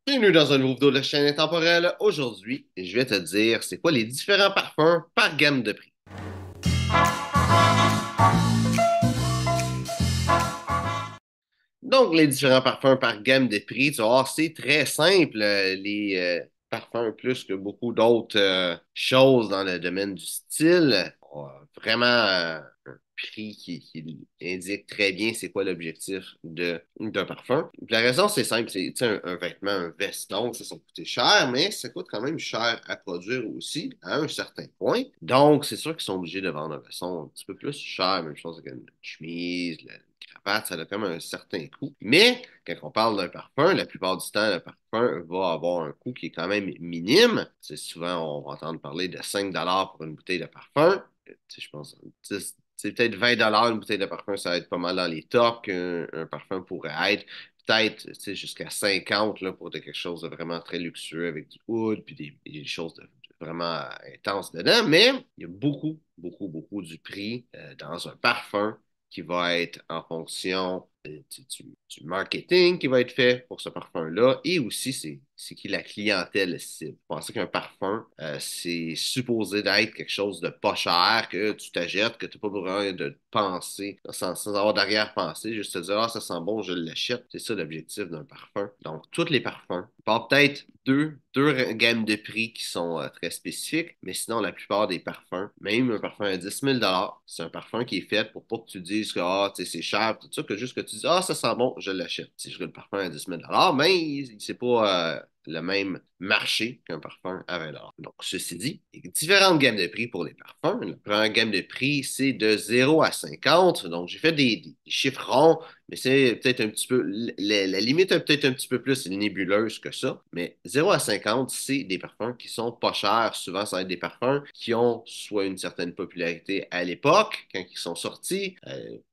Bienvenue dans un nouveau vidéo de la chaîne intemporelle. Aujourd'hui, je vais te dire c'est quoi les différents parfums par gamme de prix. Donc, les différents parfums par gamme de prix, tu vas voir, c'est très simple. Les parfums, plus que beaucoup d'autres choses dans le domaine du style, ont vraiment un prix qui indique très bien c'est quoi l'objectif d'un parfum. La raison, c'est simple, c'est tu sais, un vêtement, un veston, ça coûte cher, mais ça coûte quand même cher à produire aussi à un certain point. Donc, c'est sûr qu'ils sont obligés de vendre un veston un petit peu plus cher, même chose avec une chemise, cravate, ça a quand même un certain coût. Mais quand on parle d'un parfum, la plupart du temps, le parfum va avoir un coût qui est quand même minime. C'est souvent, on va entendre parler de 5 pour une bouteille de parfum. Tu sais, je pense, c'est peut-être 20 une bouteille de parfum, ça va être pas mal dans les tops qu'un parfum pourrait être. Peut-être tu sais, jusqu'à 50 là, pour quelque chose de vraiment très luxueux avec du oud puis des choses vraiment intenses dedans. Mais il y a beaucoup, beaucoup, beaucoup du prix dans un parfum qui va être en fonction du marketing qui va être fait pour ce parfum-là et aussi c'est qui la clientèle cible. Pensez qu'un parfum, c'est supposé d'être quelque chose de pas cher, que tu t'achètes, que tu n'as pas besoin de penser, sans avoir d'arrière-pensée, juste te dire, ah, ça sent bon, je l'achète. C'est ça l'objectif d'un parfum. Donc, tous les parfums, par peut-être deux gammes de prix qui sont très spécifiques, mais sinon, la plupart des parfums, même un parfum à 10 000 c'est un parfum qui est fait pour pas que tu dises que ah, c'est cher, tout ça, que juste que tu dis, ah, ça sent bon, je l'achète. Si je veux le parfum à 10 000 mais c'est pas le même marché qu'un parfum à 20 Donc, ceci dit, il y a différentes gammes de prix pour les parfums. La première gamme de prix, c'est de 0 à 50. Donc, j'ai fait des chiffres ronds, mais c'est peut-être un petit peu, la limite est peut-être un petit peu plus nébuleuse que ça. Mais 0 à 50, c'est des parfums qui sont pas chers. Souvent, ça va être des parfums qui ont soit une certaine popularité à l'époque, quand ils sont sortis,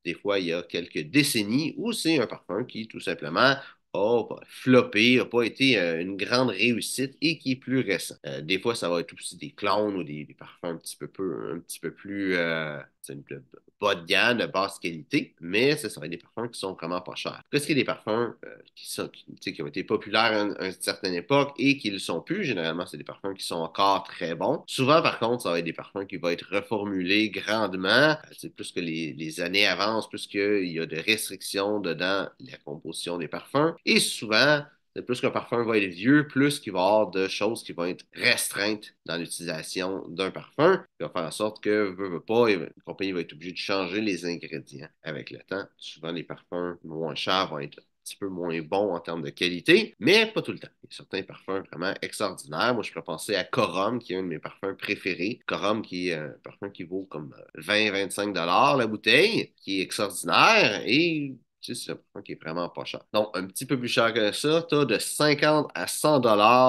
des fois il y a quelques décennies, ou c'est un parfum qui, tout simplement, a floppé, n'a pas été une grande réussite et qui est plus récent. Des fois, ça va être aussi des clones ou des parfums un petit peu plus de bas de gamme, de basse qualité, mais ça va être des parfums qui sont vraiment pas chers. Qu'est-ce qu'il y a des parfums qui ont été populaires à une certaine époque et qui ne le sont plus? Généralement, c'est des parfums qui sont encore très bons. Souvent, par contre, ça va être des parfums qui vont être reformulés grandement. Plus que les années avancent, plus qu'il y a de restrictions dedans la composition des parfums. Et souvent, plus qu'un parfum va être vieux, plus qu'il va y avoir de choses qui vont être restreintes dans l'utilisation d'un parfum, qui va faire en sorte que, veut pas, une compagnie va être obligée de changer les ingrédients avec le temps. Souvent, les parfums moins chers vont être un petit peu moins bons en termes de qualité, mais pas tout le temps. Il y a certains parfums vraiment extraordinaires. Moi, je peux penser à Corum, qui est un de mes parfums préférés. Corum, qui est un parfum qui vaut comme 20-25 la bouteille, qui est extraordinaire et c'est un parfum qui est vraiment pas cher. Donc, un petit peu plus cher que ça, tu as de 50 à 100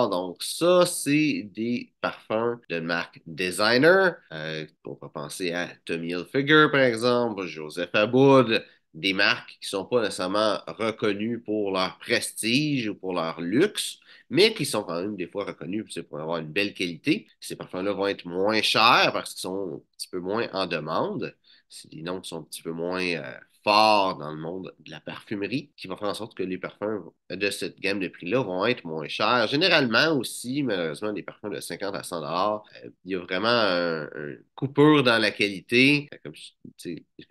Donc, ça, c'est des parfums de marque designer. On peut penser à Tommy Hilfiger, par exemple, Joseph Aboud, des marques qui ne sont pas nécessairement reconnues pour leur prestige ou pour leur luxe, mais qui sont quand même des fois reconnues pour avoir une belle qualité. Ces parfums-là vont être moins chers parce qu'ils sont un petit peu moins en demande. C'est des noms qui sont un petit peu moins forts dans le monde de la parfumerie, qui va faire en sorte que les parfums de cette gamme de prix-là vont être moins chers. Généralement aussi, malheureusement, des parfums de 50 à 100 il y a vraiment un coupure dans la qualité. Comme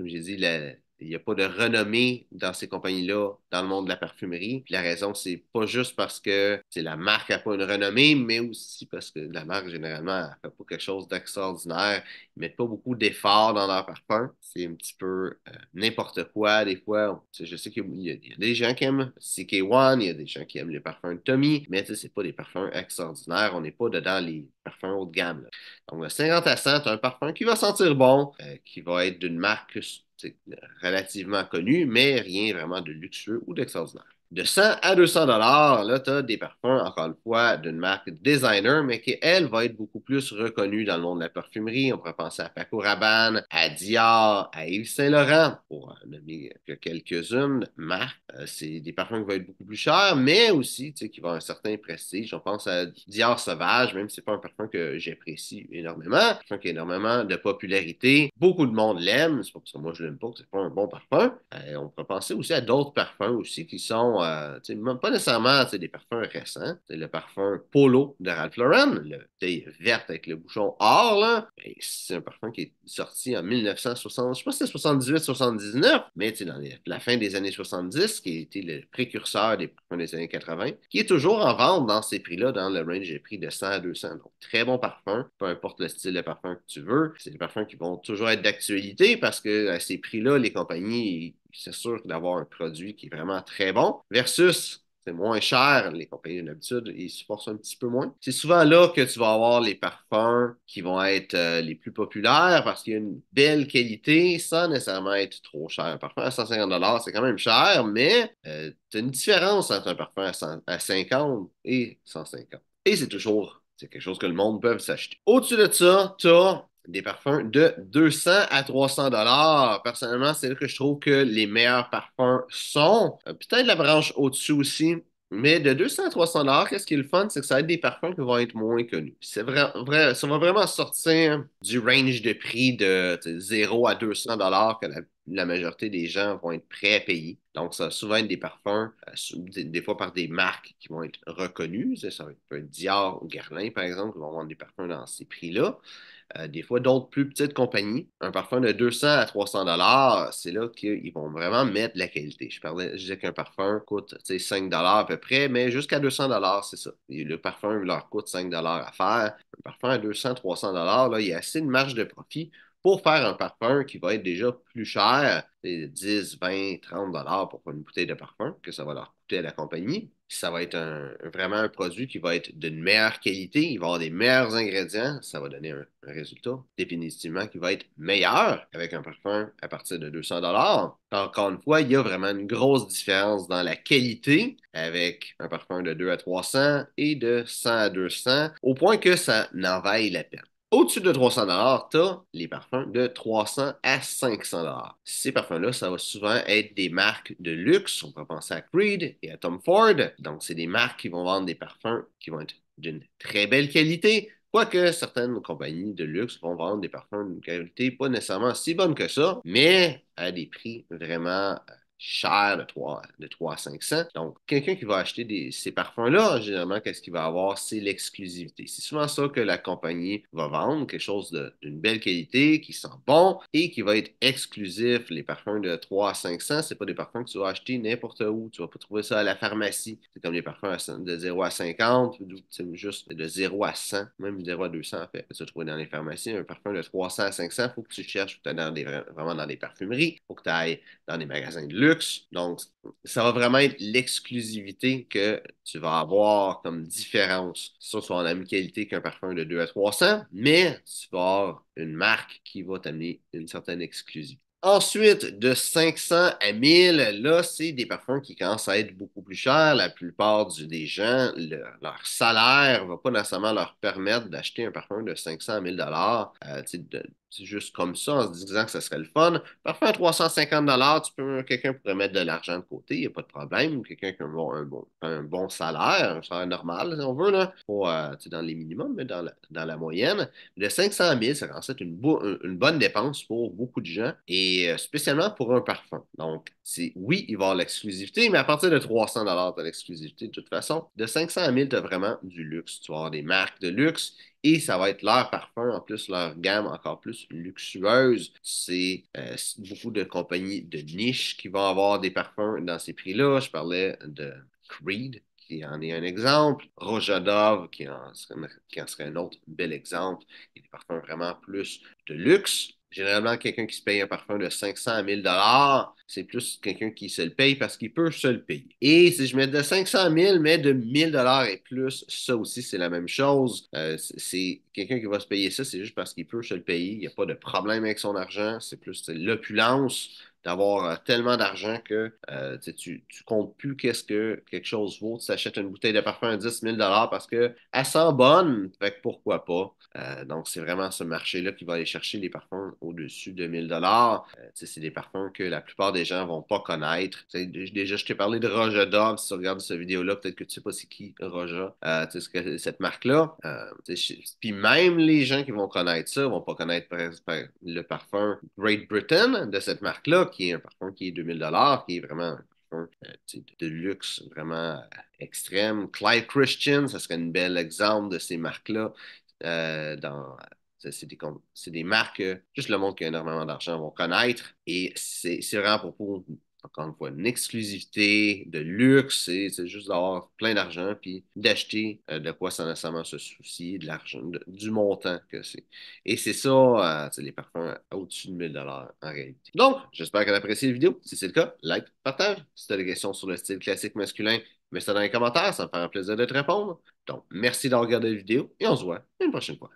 j'ai dit, il n'y a pas de renommée dans ces compagnies-là dans le monde de la parfumerie. Puis la raison, c'est pas juste parce que la marque n'a pas une renommée, mais aussi parce que la marque, généralement, ne fait pas quelque chose d'extraordinaire. Ils mettent pas beaucoup d'efforts dans leur parfum. C'est un petit peu n'importe quoi. Des fois, je sais qu'il y a des gens qui aiment CK1, il y a des gens qui aiment les parfums de Tommy, mais c'est pas des parfums extraordinaires. On n'est pas dedans les parfums haut de gamme, là. Donc, le 50 à 100, c'est un parfum qui va sentir bon, qui va être d'une marque relativement connue, mais rien vraiment de luxueux ou d'extraordinaire. De 100 à 200 là, tu as des parfums, encore une fois, d'une marque designer, mais qui, elle, va être beaucoup plus reconnue dans le monde de la parfumerie. On pourrait penser à Paco Rabanne, à Dior, à Yves Saint-Laurent, pour nommer que quelques-unes marques. C'est des parfums qui vont être beaucoup plus chers, mais aussi qui vont avoir un certain prestige. On pense à Dior Sauvage, même si c'est pas un parfum que j'apprécie énormément. Un parfum qui a énormément de popularité. Beaucoup de monde l'aime. C'est pas parce que moi je l'aime pas que c'est pas un bon parfum. On pourrait penser aussi à d'autres parfums aussi qui sont même pas nécessairement des parfums récents. C'est le parfum Polo de Ralph Lauren, le bouteille verte avec le bouchon or, là. Ben, c'est un parfum qui est sorti en 1960, je sais pas si c'est 78-79, mais dans la fin des années 70, qui a été le précurseur des parfums des années 80, qui est toujours en vente dans ces prix-là, dans le range des prix de 100 à 200. Donc, très bon parfum, peu importe le style de parfum que tu veux. C'est des parfums qui vont toujours être d'actualité parce que à ces prix-là, les compagnies s'assurent d'avoir un produit qui est vraiment très bon versus c'est moins cher, les compagnies d'habitude, ils se forcent un petit peu moins. C'est souvent là que tu vas avoir les parfums qui vont être les plus populaires parce qu'il y a une belle qualité sans nécessairement être trop cher. Un parfum à 150 c'est quand même cher, mais tu as une différence entre un parfum à 50 et 150. Et c'est quelque chose que le monde peut s'acheter. Au-dessus de ça, tu as des parfums de 200 à 300 dollars. Personnellement, c'est là que je trouve que les meilleurs parfums sont. Peut-être la branche au-dessus aussi. Mais de 200 à 300 dollars, qu'est-ce qui est le fun, c'est que ça va être des parfums qui vont être moins connus. Ça va vraiment sortir du range de prix de 0 à 200 dollars que la majorité des gens vont être prêts à payer. Donc, ça va souvent être des parfums, des fois par des marques qui vont être reconnues. Ça peut être Dior ou Guerlain, par exemple, qui vont vendre des parfums dans ces prix-là. Des fois, d'autres plus petites compagnies, un parfum de 200 à 300 dollars, c'est là qu'ils vont vraiment mettre de la qualité. Je disais qu'un parfum coûte 5 dollars à peu près, mais jusqu'à 200 dollars, c'est ça. Et le parfum leur coûte 5 dollars à faire. Un parfum à 200, 300 dollars, là, il y a assez de marge de profit pour faire un parfum qui va être déjà plus cher, 10, 20, 30 dollars pour une bouteille de parfum, que ça va leur coûter à la compagnie. Ça va être vraiment un produit qui va être d'une meilleure qualité, il va avoir des meilleurs ingrédients, ça va donner un résultat définitivement qui va être meilleur avec un parfum à partir de 200 dollars. Encore une fois, il y a vraiment une grosse différence dans la qualité avec un parfum de 2 à 300 et de 100 à 200, au point que ça n'en vaille la peine. Au-dessus de 300 tu as les parfums de 300 à 500 Ces parfums-là, ça va souvent être des marques de luxe. On peut penser à Creed et à Tom Ford. Donc, c'est des marques qui vont vendre des parfums qui vont être d'une très belle qualité. Quoique certaines compagnies de luxe vont vendre des parfums d'une qualité pas nécessairement si bonne que ça, mais à des prix vraiment cher de 3 à 500. Donc, quelqu'un qui va acheter ces parfums-là, généralement, qu'est-ce qu'il va avoir? C'est l'exclusivité. C'est souvent ça que la compagnie va vendre, quelque chose d'une belle qualité, qui sent bon et qui va être exclusif. Les parfums de 3 à 500, c'est pas des parfums que tu vas acheter n'importe où. Tu vas pas trouver ça à la pharmacie. C'est comme les parfums de 0 à 50, c'est juste de 0 à 100, même 0 à 200 en fait. Tu vas trouver dans les pharmacies un parfum de 300 à 500, il faut que tu cherches, il faut que tu ailles vraiment dans des parfumeries, il faut que tu ailles dans des magasins de luxe. Donc, ça va vraiment être l'exclusivité que tu vas avoir comme différence. C'est sûr que tu vas avoir la même qualité qu'un parfum de 2 à 300, mais tu vas avoir une marque qui va t'amener une certaine exclusivité. Ensuite, de 500 à 1000, là, c'est des parfums qui commencent à être beaucoup plus chers. La plupart des gens, leur salaire ne va pas nécessairement leur permettre d'acheter un parfum de 500 à 1000 dollars. C'est juste comme ça, en se disant que ça serait le fun. Parfum à 350 dollars, quelqu'un pourrait mettre de l'argent de côté, il n'y a pas de problème. Quelqu'un qui a un bon salaire, un salaire normal, si on veut, là, pas dans les minimums, mais dans la moyenne. De 500 à 1000, ça commence à être une bonne dépense pour beaucoup de gens et spécialement pour un parfum. Donc, oui, il va y avoir l'exclusivité, mais à partir de 300 tu as l'exclusivité de toute façon. De 500 à 1000, tu as vraiment du luxe. Tu vas avoir des marques de luxe et ça va être leur parfum, en plus leur gamme encore plus luxueuse. C'est beaucoup de compagnies de niche qui vont avoir des parfums dans ces prix-là. Je parlais de Creed, qui en est un exemple. Rojadov, qui en serait un autre bel exemple. Il y a des parfums vraiment plus de luxe. Généralement, quelqu'un qui se paye un parfum de 500 à 1000 dollars, c'est plus quelqu'un qui se le paye parce qu'il peut se le payer. Et si je mets de 500 à 1000, mais de 1000 dollars et plus, ça aussi, c'est la même chose. C'est quelqu'un qui va se payer ça, c'est juste parce qu'il peut se le payer. Il n'y a pas de problème avec son argent. C'est plus l'opulence d'avoir tellement d'argent que tu comptes plus qu'est-ce que quelque chose vaut. Tu achètes une bouteille de parfum à 10 000 parce qu'elle sent bonne, fait que pourquoi pas. Donc, c'est vraiment ce marché-là qui va aller chercher les parfums au-dessus de 1000 dollars. C'est des parfums que la plupart des gens vont pas connaître. Déjà, je t'ai parlé de Roja Dove. Si tu regardes cette vidéo-là, peut-être que tu sais pas c'est qui Roja, cette marque-là. Puis même les gens qui vont connaître ça vont pas connaître par exemple, le parfum Great Britain de cette marque-là, qui est un parfum qui est 2000 dollars, qui est vraiment parfums tu sais, de luxe vraiment extrême. Clyde Christian, ça serait un bel exemple de ces marques-là. Dans c'est des marques que juste le monde qui a énormément d'argent vont connaître. Et c'est vraiment pour, encore une fois, une exclusivité de luxe. C'est juste d'avoir plein d'argent puis d'acheter de quoi sans nécessairement se soucier de l'argent, du montant que c'est. Et c'est ça, les parfums au-dessus de 1000 $ en réalité. Donc, j'espère que tu as apprécié la vidéo. Si c'est le cas, like, partage. Si tu as des questions sur le style classique masculin, mets ça dans les commentaires, ça me fera un plaisir de te répondre. Donc, merci d'avoir regardé la vidéo et on se voit une prochaine fois.